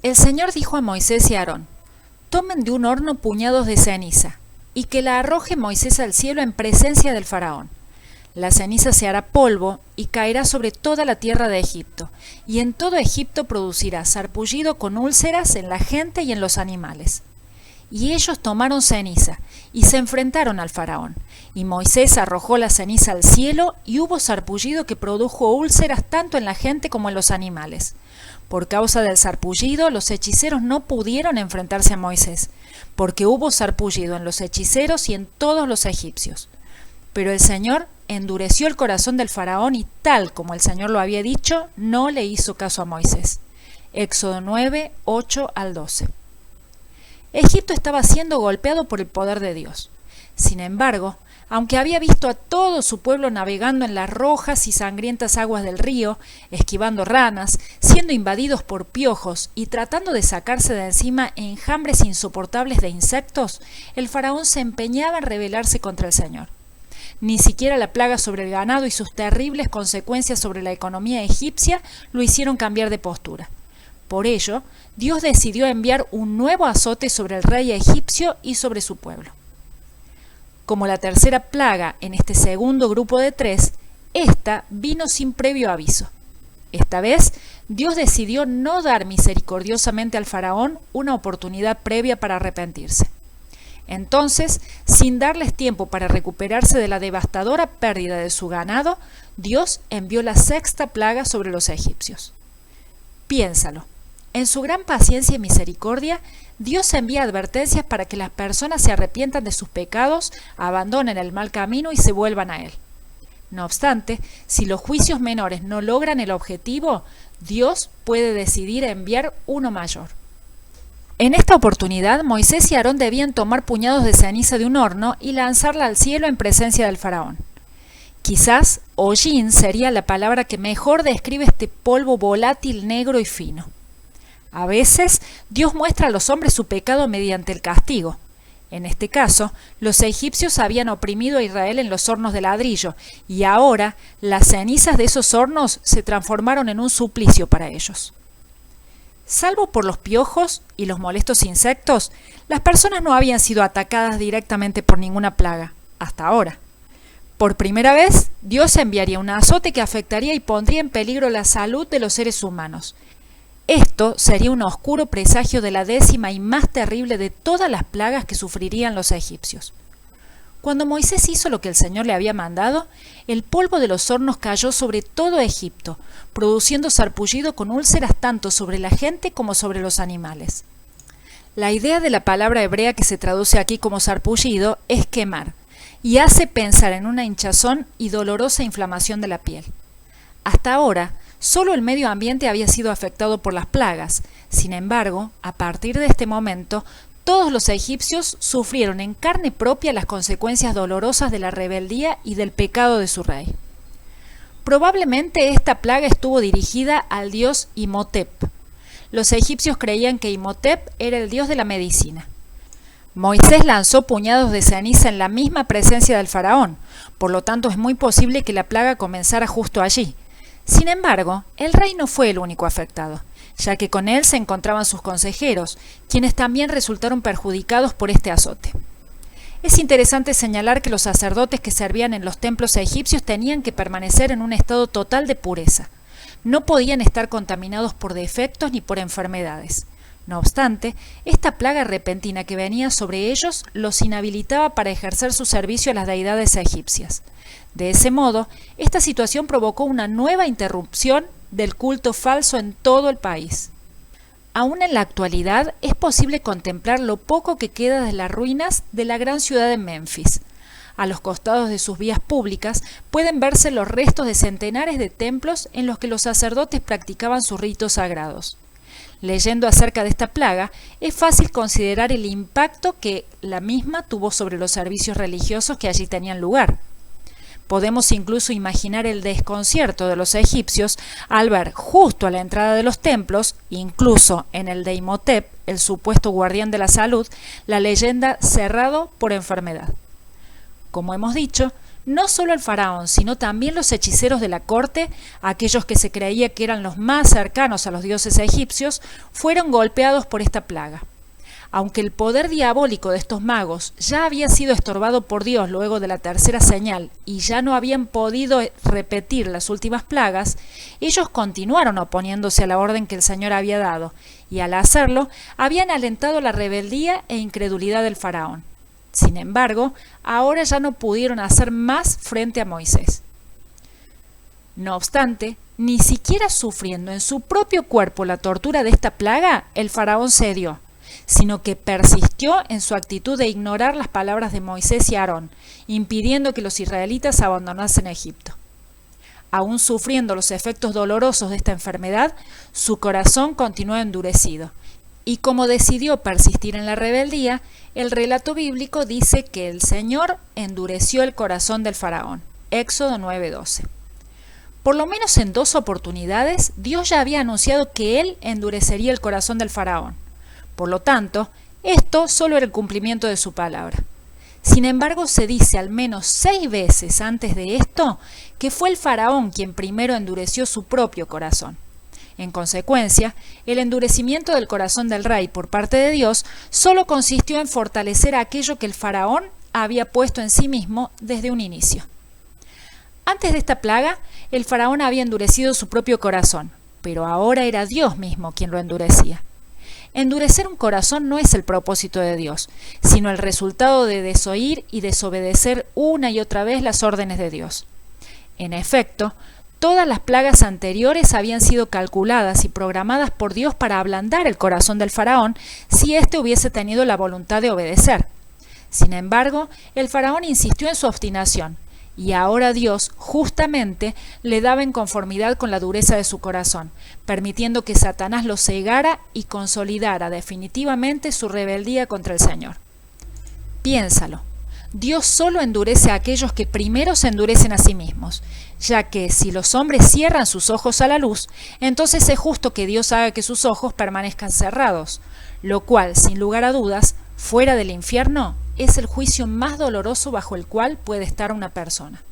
El Señor dijo a Moisés y a Aarón: tomen de un horno puñados de ceniza, y que la arroje Moisés al cielo en presencia del faraón. La ceniza se hará polvo y caerá sobre toda la tierra de Egipto, y en todo Egipto producirá sarpullido con úlceras en la gente y en los animales. Y ellos tomaron ceniza, y se enfrentaron al faraón. Y Moisés arrojó la ceniza al cielo, y hubo sarpullido que produjo úlceras tanto en la gente como en los animales. Por causa del sarpullido, los hechiceros no pudieron enfrentarse a Moisés, porque hubo sarpullido en los hechiceros y en todos los egipcios. Pero el Señor endureció el corazón del faraón y, tal como el Señor lo había dicho, no le hizo caso a Moisés. Éxodo 9, 8 al 12. Egipto estaba siendo golpeado por el poder de Dios. Sin embargo, aunque había visto a todo su pueblo navegando en las rojas y sangrientas aguas del río, esquivando ranas, siendo invadidos por piojos y tratando de sacarse de encima enjambres insoportables de insectos, el faraón se empeñaba en rebelarse contra el Señor. Ni siquiera la plaga sobre el ganado y sus terribles consecuencias sobre la economía egipcia lo hicieron cambiar de postura. Por ello, Dios decidió enviar un nuevo azote sobre el rey egipcio y sobre su pueblo. Como la tercera plaga en este segundo grupo de 3, esta vino sin previo aviso. Esta vez, Dios decidió no dar misericordiosamente al faraón una oportunidad previa para arrepentirse. Entonces, sin darles tiempo para recuperarse de la devastadora pérdida de su ganado, Dios envió la sexta plaga sobre los egipcios. Piénsalo. En su gran paciencia y misericordia, Dios envía advertencias para que las personas se arrepientan de sus pecados, abandonen el mal camino y se vuelvan a Él. No obstante, si los juicios menores no logran el objetivo, Dios puede decidir enviar uno mayor. En esta oportunidad, Moisés y Aarón debían tomar puñados de ceniza de un horno y lanzarla al cielo en presencia del faraón. Quizás hollín sería la palabra que mejor describe este polvo volátil, negro y fino. A veces, Dios muestra a los hombres su pecado mediante el castigo. En este caso, los egipcios habían oprimido a Israel en los hornos de ladrillo, y ahora las cenizas de esos hornos se transformaron en un suplicio para ellos. Salvo por los piojos y los molestos insectos, las personas no habían sido atacadas directamente por ninguna plaga, hasta ahora. Por primera vez, Dios enviaría un azote que afectaría y pondría en peligro la salud de los seres humanos. Esto sería un oscuro presagio de la 10ª y más terrible de todas las plagas que sufrirían los egipcios. Cuando Moisés hizo lo que el Señor le había mandado, el polvo de los hornos cayó sobre todo Egipto, produciendo sarpullido con úlceras tanto sobre la gente como sobre los animales. La idea de la palabra hebrea que se traduce aquí como sarpullido es quemar, y hace pensar en una hinchazón y dolorosa inflamación de la piel. Hasta ahora, solo el medio ambiente había sido afectado por las plagas. Sin embargo, a partir de este momento, todos los egipcios sufrieron en carne propia las consecuencias dolorosas de la rebeldía y del pecado de su rey. Probablemente esta plaga estuvo dirigida al dios Imhotep. Los egipcios creían que Imhotep era el dios de la medicina. Moisés lanzó puñados de ceniza en la misma presencia del faraón, por lo tanto es muy posible que la plaga comenzara justo allí. Sin embargo, el rey no fue el único afectado, ya que con él se encontraban sus consejeros, quienes también resultaron perjudicados por este azote. Es interesante señalar que los sacerdotes que servían en los templos egipcios tenían que permanecer en un estado total de pureza. No podían estar contaminados por defectos ni por enfermedades. No obstante, esta plaga repentina que venía sobre ellos los inhabilitaba para ejercer su servicio a las deidades egipcias. De ese modo, esta situación provocó una nueva interrupción del culto falso en todo el país. Aún en la actualidad es posible contemplar lo poco que queda de las ruinas de la gran ciudad de Memphis. A los costados de sus vías públicas pueden verse los restos de centenares de templos en los que los sacerdotes practicaban sus ritos sagrados. Leyendo acerca de esta plaga, es fácil considerar el impacto que la misma tuvo sobre los servicios religiosos que allí tenían lugar. Podemos incluso imaginar el desconcierto de los egipcios al ver justo a la entrada de los templos, incluso en el de Imhotep, el supuesto guardián de la salud, la leyenda cerrado por enfermedad. Como hemos dicho, No solo el faraón, sino también los hechiceros de la corte, aquellos que se creía que eran los más cercanos a los dioses egipcios, fueron golpeados por esta plaga. Aunque el poder diabólico de estos magos ya había sido estorbado por Dios luego de la tercera señal y ya no habían podido repetir las últimas plagas, ellos continuaron oponiéndose a la orden que el Señor había dado, y al hacerlo habían alentado la rebeldía e incredulidad del faraón. Sin embargo, ahora ya no pudieron hacer más frente a Moisés. No obstante, ni siquiera sufriendo en su propio cuerpo la tortura de esta plaga, el faraón cedió, sino que persistió en su actitud de ignorar las palabras de Moisés y Aarón, impidiendo que los israelitas abandonasen Egipto. Aún sufriendo los efectos dolorosos de esta enfermedad, su corazón continuó endurecido, y como decidió persistir en la rebeldía, el relato bíblico dice que el Señor endureció el corazón del faraón. Éxodo 9:12. Por lo menos en 2 oportunidades, Dios ya había anunciado que Él endurecería el corazón del faraón. Por lo tanto, esto solo era el cumplimiento de su palabra. Sin embargo, se dice al menos 6 veces antes de esto que fue el faraón quien primero endureció su propio corazón. En consecuencia, el endurecimiento del corazón del rey por parte de Dios solo consistió en fortalecer aquello que el faraón había puesto en sí mismo desde un inicio. Antes de esta plaga, el faraón había endurecido su propio corazón, pero ahora era Dios mismo quien lo endurecía. Endurecer un corazón no es el propósito de Dios, sino el resultado de desoír y desobedecer una y otra vez las órdenes de Dios. En efecto, todas las plagas anteriores habían sido calculadas y programadas por Dios para ablandar el corazón del faraón si éste hubiese tenido la voluntad de obedecer. Sin embargo, el faraón insistió en su obstinación, y ahora Dios justamente le daba en conformidad con la dureza de su corazón, permitiendo que Satanás lo cegara y consolidara definitivamente su rebeldía contra el Señor. Piénsalo. Dios solo endurece a aquellos que primero se endurecen a sí mismos, ya que si los hombres cierran sus ojos a la luz, entonces es justo que Dios haga que sus ojos permanezcan cerrados, lo cual, sin lugar a dudas, fuera del infierno, es el juicio más doloroso bajo el cual puede estar una persona.